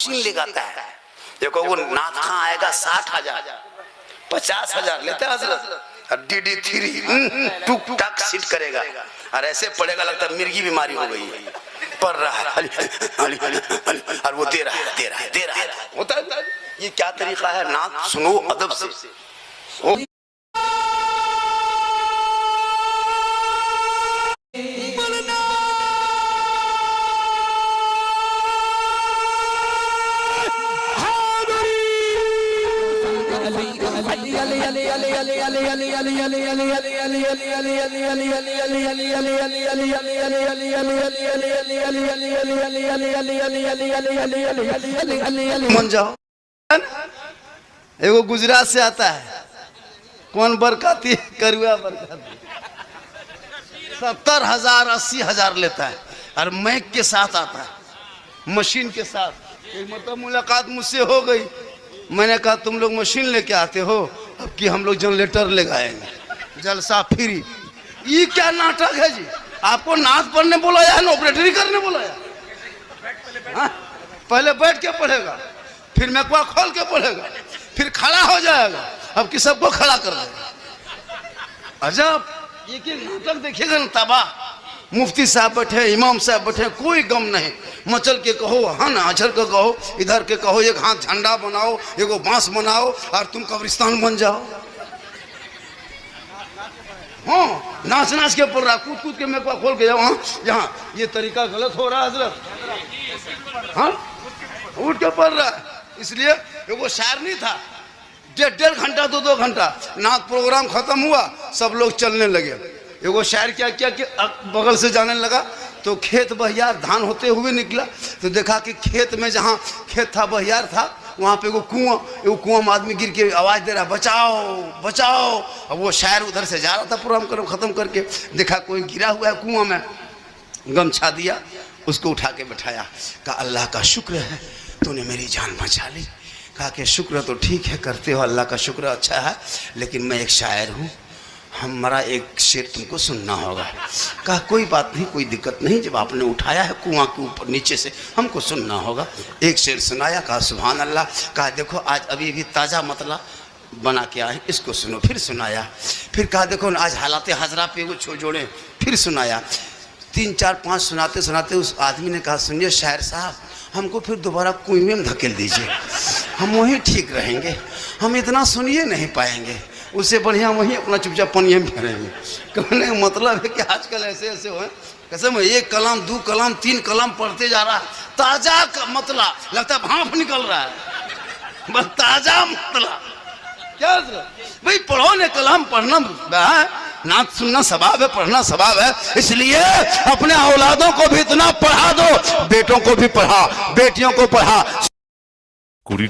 Machine लगाता है। देखो वो नाथ कहाँ आएगा 60,000 50,000 लेते हजरत। DD 3 टुक टक सीट करेगा और ऐसे पड़ेगा लगता है मिर्गी बीमारी हो गई है। पढ़ रहा है और वो दे रहा है होता है। ये क्या तरीका है? नाथ सुनो अदब से। मन जाओ। एगो गुजरात से आता है, कौन बरकाती करुआ बरकाती 70,000 80,000 लेता है और मैक के साथ आता है, मशीन के साथ। एक मतलब मुलाकात मुझसे हो गई, मैंने कहा तुम लोग मशीन लेके आते हो, अब कि हम लोग जनरेटर ले आएंगे, जलसा फ्री। ये क्या नाटक है जी? आपको नाथ पढ़ने बुलाया है, ऑपरेटरी करने बुलाया? पहले बैठ के पढ़ेगा, फिर मैकवा खोल के पढ़ेगा, फिर खड़ा हो जाएगा, अब कि सबको खड़ा कर देगा। अजब, ये कि नाटक देखिएगा ना तबाह। मुफ्ती साहब बैठे, इमाम साहब बैठे, कोई गम नहीं। मचल के कहो, हाँ ना अचल के कहो, इधर के कहो, एक हाथ झंडा बनाओ, एगो बांस बनाओ और तुम कब्रिस्तान बन जाओ। हाँ, नाच नाच के पढ़ रहा, कूद कूद के मेरे को खोल के जाओ। हाँ, यहाँ ये तरीका गलत हो रहा है हजरत। हाँ, उठ के पढ़ रहा है। इसलिए एगो शायर नहीं था, 1.5 घंटा 2 घंटा नाच प्रोग्राम खत्म हुआ, सब लोग चलने लगे। एगो शायर क्या किया कि बगल से जाने लगा तो खेत बहियार धान होते हुए निकला, तो देखा कि खेत में जहाँ खेत था बहियार था, वहाँ पे एगो कुआं में आदमी गिर के आवाज़ दे रहा, बचाओ बचाओ। अब वो शायर उधर से जा रहा था प्रोग्राम खत्म करके, देखा कोई गिरा हुआ है कुआं में, गमछा दिया, उसको उठा के बैठाया। कहा अल्लाह का शुक्र है तूने मेरी जान बचा ली। कहा कि शुक्र तो ठीक है, करते हो, अल्लाह का शुक्र अच्छा है, लेकिन मैं एक शायर हूँ, हमारा एक शेर तुमको सुनना होगा। कहा कोई बात नहीं, कोई दिक्कत नहीं, जब आपने उठाया है कुआं के ऊपर नीचे से, हमको सुनना होगा। एक शेर सुनाया। कहा सुभान अल्लाह। कहा देखो आज अभी ताज़ा मतला बना के आए, इसको सुनो। फिर सुनाया। फिर कहा देखो आज हालात हजरा पे वो जोड़े। फिर सुनाया। 3 4 5 सुनाते सुनाते उस आदमी ने कहा सुनिए शायर साहब, हमको फिर दोबारा कुएं में धकेल दीजिए, हम वहीं ठीक रहेंगे, हम इतना सुनिए नहीं पाएंगे, उससे बढ़िया वहीं अपना चुपचाप पनिया में करेंगे। कहने का मतलब है कि आजकल ऐसे ऐसे हो, कसम है, 1 कलाम 2 कलाम 3 कलाम पढ़ते जा रहा है, ताज़ा मतला लगता है भाप निकल रहा है, बस ताज़ा मतला। क्या भाई पढ़ो ने, कलाम पढ़ना है, नाच सुनना सवाब है, पढ़ना सवाब है। इसलिए अपने औलादों को भी इतना पढ़ा दो, बेटों को भी पढ़ा, बेटियों को पढ़ा।